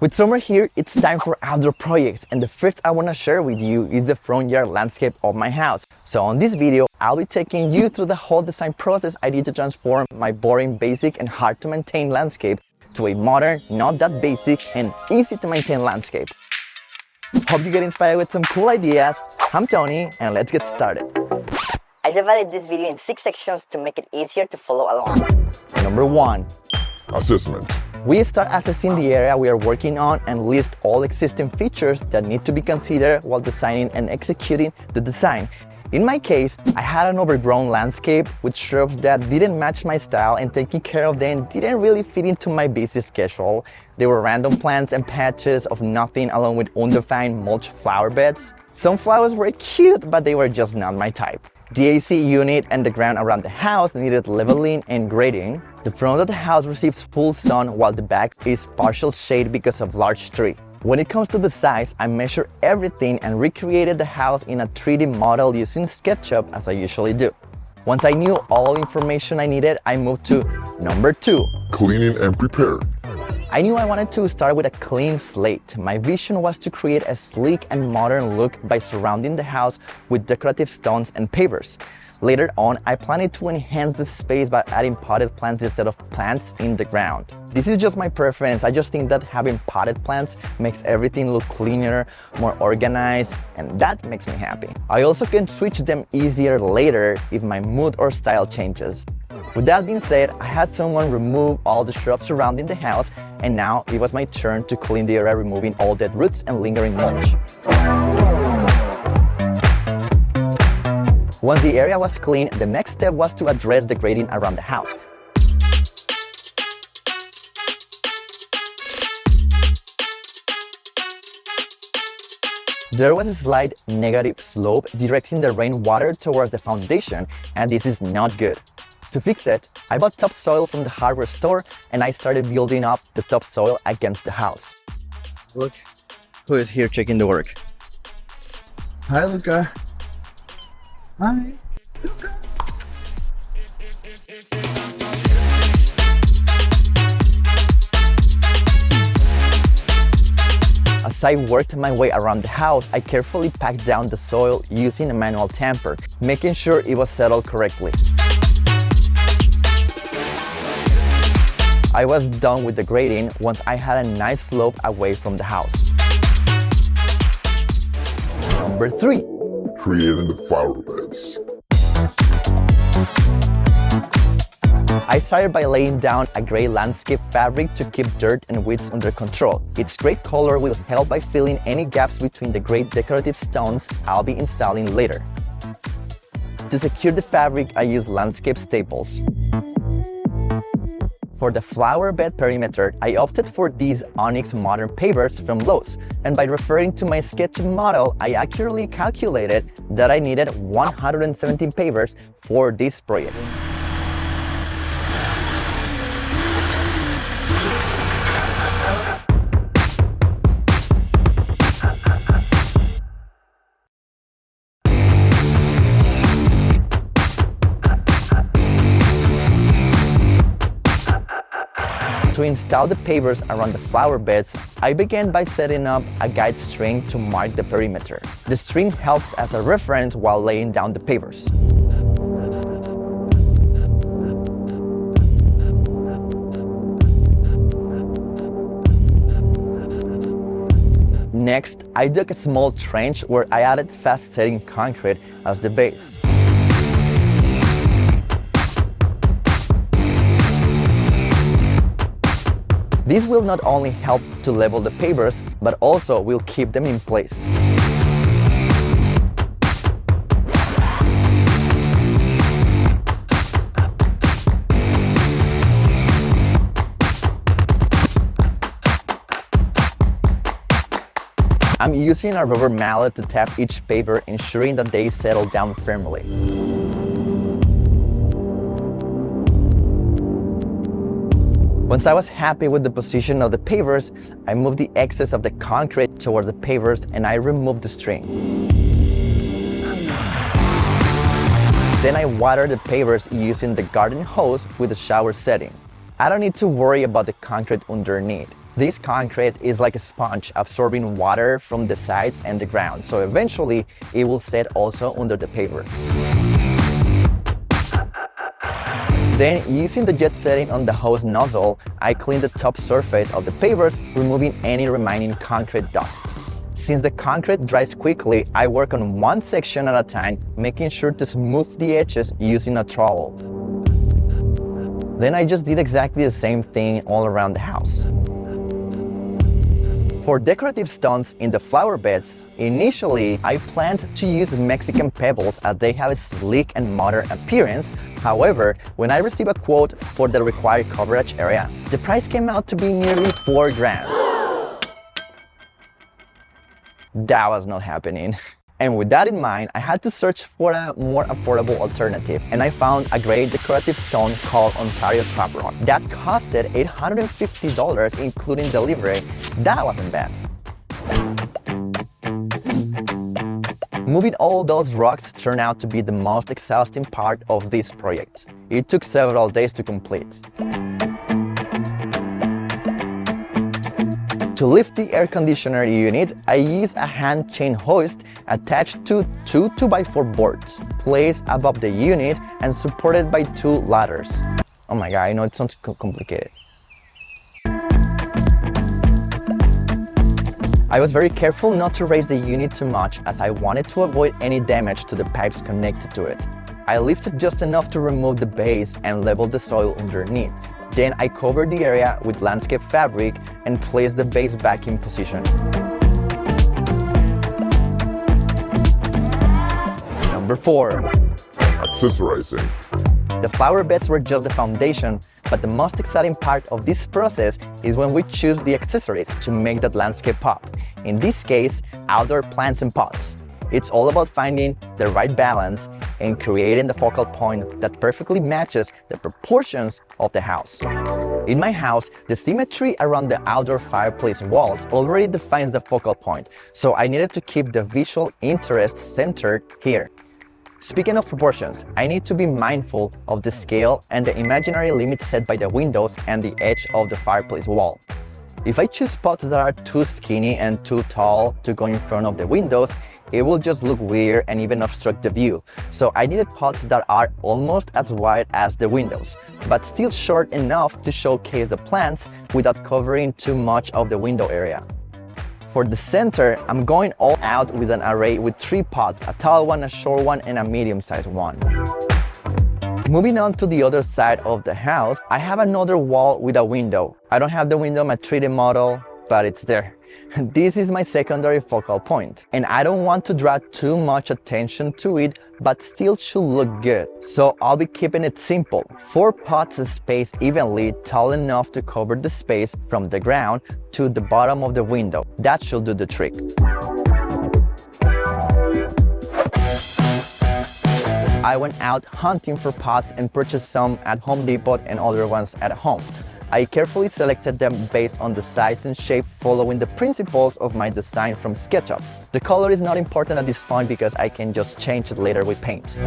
With summer here, it's time for outdoor projects, and the first I want to share with you is the front yard landscape of my house. So on this video, I'll be taking you through the whole design process I did to transform my boring, basic, and hard to maintain landscape to a modern, not that basic, and easy to maintain landscape. Hope you get inspired with some cool ideas. I'm Tony, and let's get started. I divided this video in 6 sections to make it easier to follow along. Number 1. Assessment. We start assessing the area we are working on and list all existing features that need to be considered while designing and executing the design. In my case, I had an overgrown landscape with shrubs that didn't match my style, and taking care of them didn't really fit into my busy schedule. There were random plants and patches of nothing along with undefined mulch flower beds. Some flowers were cute, but they were just not my type. The AC unit and the ground around the house needed leveling and grading. The front of the house receives full sun while the back is partial shade because of large tree. When it comes to the size, I measured everything and recreated the house in a 3D model using SketchUp as I usually do. Once I knew all information I needed, I moved to number 2. Cleaning and prepare. I knew I wanted to start with a clean slate. My vision was to create a sleek and modern look by surrounding the house with decorative stones and pavers. Later on, I planned to enhance the space by adding potted plants instead of plants in the ground. This is just my preference. I just think that having potted plants makes everything look cleaner, more organized, and that makes me happy. I also can switch them easier later if my mood or style changes. With that being said, I had someone remove all the shrubs surrounding the house, and now it was my turn to clean the area, removing all dead roots and lingering mulch. Once the area was clean, the next step was to address the grading around the house. There was a slight negative slope directing the rainwater towards the foundation, and this is not good. To fix it, I bought topsoil from the hardware store, and I started building up the topsoil against the house. Look who is here checking the work. Hi, Luca. Hi. As I worked my way around the house, I carefully packed down the soil using a manual tamper, making sure it was settled correctly. I was done with the grading once I had a nice slope away from the house. Number 3. Creating the flower beds. I started by laying down a gray landscape fabric to keep dirt and weeds under control. Its great color will help by filling any gaps between the great decorative stones I'll be installing later. To secure the fabric, I use landscape staples. For the flower bed perimeter, I opted for these Onyx modern pavers from Lowe's, and by referring to my SketchUp model, I accurately calculated that I needed 117 pavers for this project. To install the pavers around the flower beds, I began by setting up a guide string to mark the perimeter. The string helps as a reference while laying down the pavers. Next, I dug a small trench where I added fast-setting concrete as the base. This will not only help to level the pavers, but also will keep them in place. I'm using a rubber mallet to tap each paver, ensuring that they settle down firmly. Once I was happy with the position of the pavers, I moved the excess of the concrete towards the pavers and I removed the string. Then I watered the pavers using the garden hose with a shower setting. I don't need to worry about the concrete underneath. This concrete is like a sponge absorbing water from the sides and the ground, so eventually it will set also under the paver. Then, using the jet setting on the hose nozzle, I clean the top surface of the pavers, removing any remaining concrete dust. Since the concrete dries quickly, I work on one section at a time, making sure to smooth the edges using a trowel. Then I just did exactly the same thing all around the house. For decorative stones in the flower beds, initially I planned to use Mexican pebbles as they have a sleek and modern appearance. However, when I received a quote for the required coverage area, the price came out to be nearly $4,000. That was not happening. And with that in mind, I had to search for a more affordable alternative, and I found a great decorative stone called Ontario Trap Rock that costed $850 including delivery. That wasn't bad. Moving all those rocks turned out to be the most exhausting part of this project. It took several days to complete. To lift the air conditioner unit, I used a hand chain hoist attached to two 2x4 boards, placed above the unit and supported by two ladders. Oh my god, I know it sounds complicated. I was very careful not to raise the unit too much as I wanted to avoid any damage to the pipes connected to it. I lifted just enough to remove the base and level the soil underneath. Then I covered the area with landscape fabric and placed the base back in position. Number 4. Accessorizing. The flower beds were just the foundation, but the most exciting part of this process is when we choose the accessories to make that landscape pop. In this case, outdoor plants and pots. It's all about finding the right balance and creating the focal point that perfectly matches the proportions of the house. In my house, the symmetry around the outdoor fireplace walls already defines the focal point, so I needed to keep the visual interest centered here. Speaking of proportions, I need to be mindful of the scale and the imaginary limits set by the windows and the edge of the fireplace wall. If I choose pots that are too skinny and too tall to go in front of the windows, it will just look weird and even obstruct the view. So I needed pots that are almost as wide as the windows, but still short enough to showcase the plants without covering too much of the window area. For the center, I'm going all out with an array with 3 pots, a tall one, a short one, and a medium-sized one. Moving on to the other side of the house, I have another wall with a window. I don't have the window in my 3D model, but it's there. This is my secondary focal point, and I don't want to draw too much attention to it, but still should look good. So I'll be keeping it simple. 4 pots spaced evenly, tall enough to cover the space from the ground to the bottom of the window. That should do the trick. I went out hunting for pots and purchased some at Home Depot and other ones at home. I carefully selected them based on the size and shape, following the principles of my design from SketchUp. The color is not important at this point because I can just change it later with paint.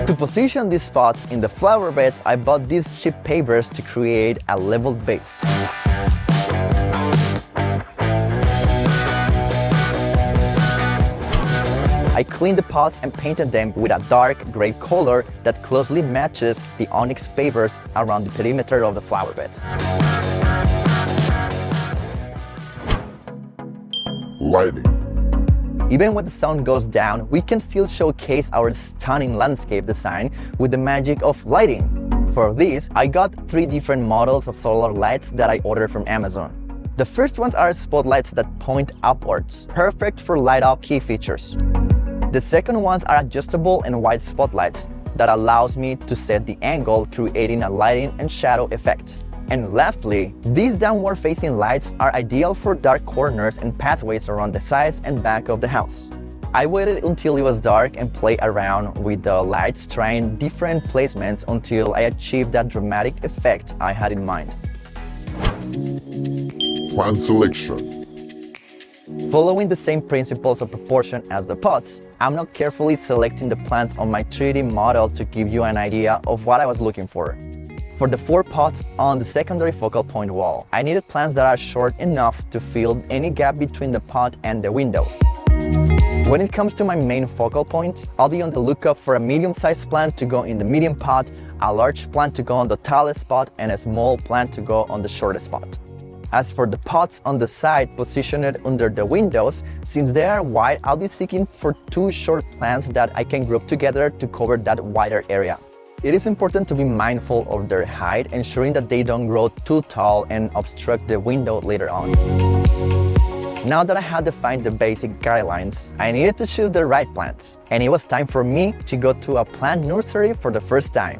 To position these spots in the flower beds, I bought these cheap pavers to create a leveled base. I cleaned the pots and painted them with a dark gray color that closely matches the onyx pavers around the perimeter of the flower beds. Lighting. Even when the sun goes down, we can still showcase our stunning landscape design with the magic of lighting. For this, I got 3 different models of solar lights that I ordered from Amazon. The first ones are spotlights that point upwards, perfect for light up key features. The second ones are adjustable and wide spotlights that allows me to set the angle, creating a lighting and shadow effect. And lastly, these downward facing lights are ideal for dark corners and pathways around the sides and back of the house. I waited until it was dark and played around with the lights, trying different placements until I achieved that dramatic effect I had in mind. Plant selection. Following the same principles of proportion as the pots, I'm not carefully selecting the plants on my 3D model to give you an idea of what I was looking for. For the 4 pots on the secondary focal point wall, I needed plants that are short enough to fill any gap between the pot and the window. When it comes to my main focal point, I'll be on the lookout for a medium-sized plant to go in the medium pot, a large plant to go on the tallest spot, and a small plant to go on the shortest spot. As for the pots on the side positioned under the windows, since they are wide, I'll be seeking for 2 short plants that I can group together to cover that wider area. It is important to be mindful of their height, ensuring that they don't grow too tall and obstruct the window later on. Now that I had defined the basic guidelines, I needed to choose the right plants, and it was time for me to go to a plant nursery for the first time.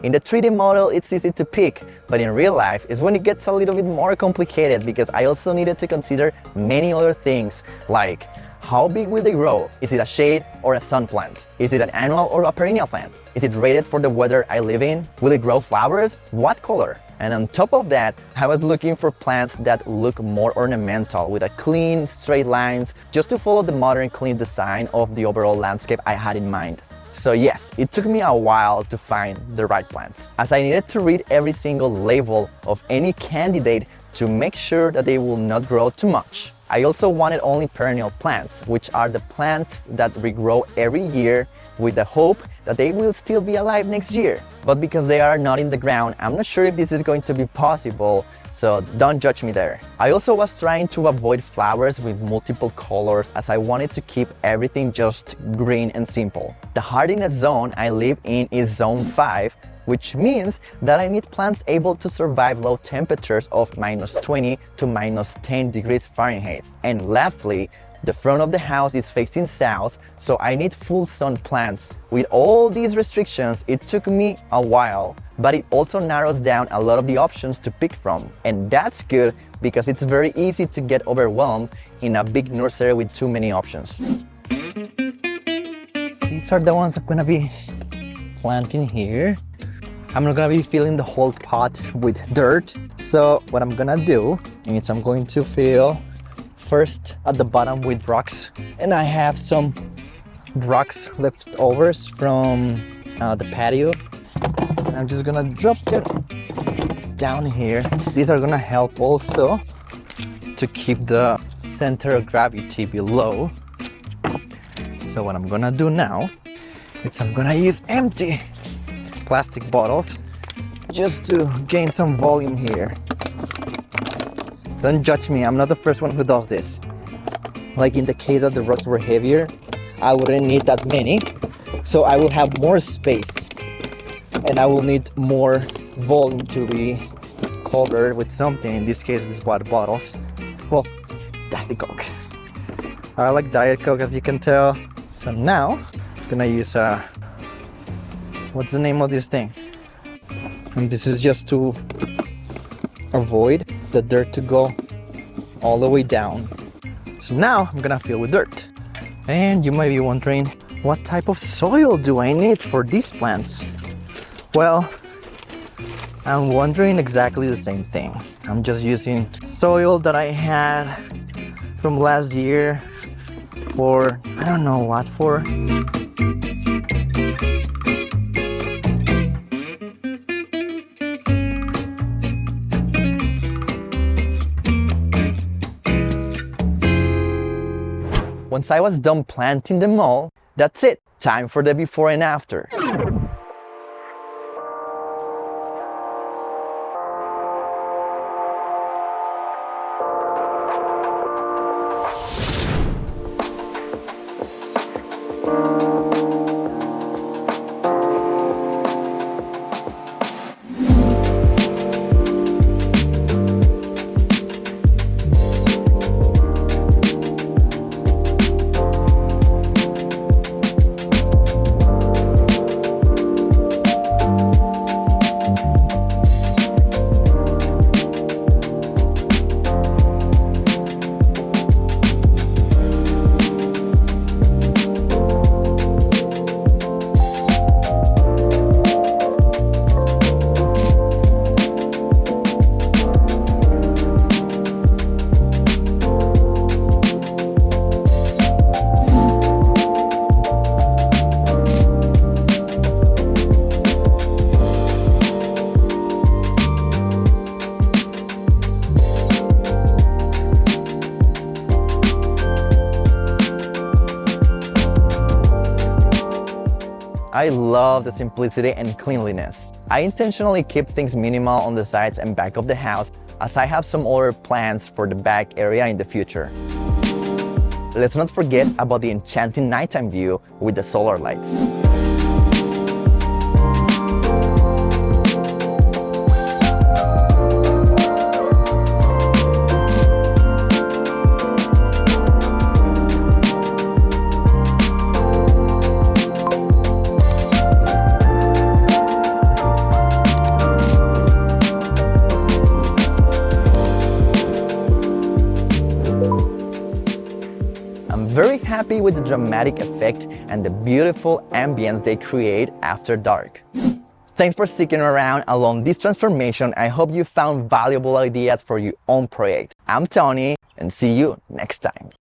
In the 3D model, it's easy to pick, but in real life is when it gets a little bit more complicated because I also needed to consider many other things like how big will they grow? Is it a shade or a sun plant? Is it an annual or a perennial plant? Is it rated for the weather I live in? Will it grow flowers? What color? And on top of that, I was looking for plants that look more ornamental with a clean, straight lines, just to follow the modern clean design of the overall landscape I had in mind. So yes, it took me a while to find the right plants, as I needed to read every single label of any candidate to make sure that they will not grow too much. I also wanted only perennial plants, which are the plants that regrow every year with the hope that they will still be alive next year. But because they are not in the ground, I'm not sure if this is going to be possible, so don't judge me there. I also was trying to avoid flowers with multiple colors as I wanted to keep everything just green and simple. The hardiness zone I live in is zone 5, which means that I need plants able to survive low temperatures of -20 to -10 degrees Fahrenheit. And lastly, the front of the house is facing south, so I need full sun plants. With all these restrictions, it took me a while, but it also narrows down a lot of the options to pick from. And that's good because it's very easy to get overwhelmed in a big nursery with too many options. These are the ones I'm gonna be planting here. I'm not gonna be filling the whole pot with dirt. So what I'm gonna do is I'm going to fill first at the bottom with rocks. And I have some rocks leftovers from the patio. I'm just gonna drop them down here. These are gonna help also to keep the center of gravity below. So what I'm gonna do now is I'm gonna use empty plastic bottles just to gain some volume here. Don't judge me, I'm not the first one who does this. Like in the case that the rocks were heavier, I wouldn't need that many, so I will have more space and I will need more volume to be covered with something. In this case, it's water bottles. Well, Diet Coke. I like Diet Coke, as you can tell. So now I'm gonna use what's the name of this thing? And this is just to avoid the dirt to go all the way down. So now I'm gonna fill with dirt. And you might be wondering, what type of soil do I need for these plants? Well, I'm wondering exactly the same thing. I'm just using soil that I had from last year for, I don't know what for. Once I was done planting them all, that's it. Time for the before and after. I love the simplicity and cleanliness. I intentionally keep things minimal on the sides and back of the house as I have some other plans for the back area in the future. Let's not forget about the enchanting nighttime view with the solar lights. I'm very happy with the dramatic effect and the beautiful ambience they create after dark. Thanks for sticking around along this transformation. I hope you found valuable ideas for your own project. I'm Tony, and see you next time.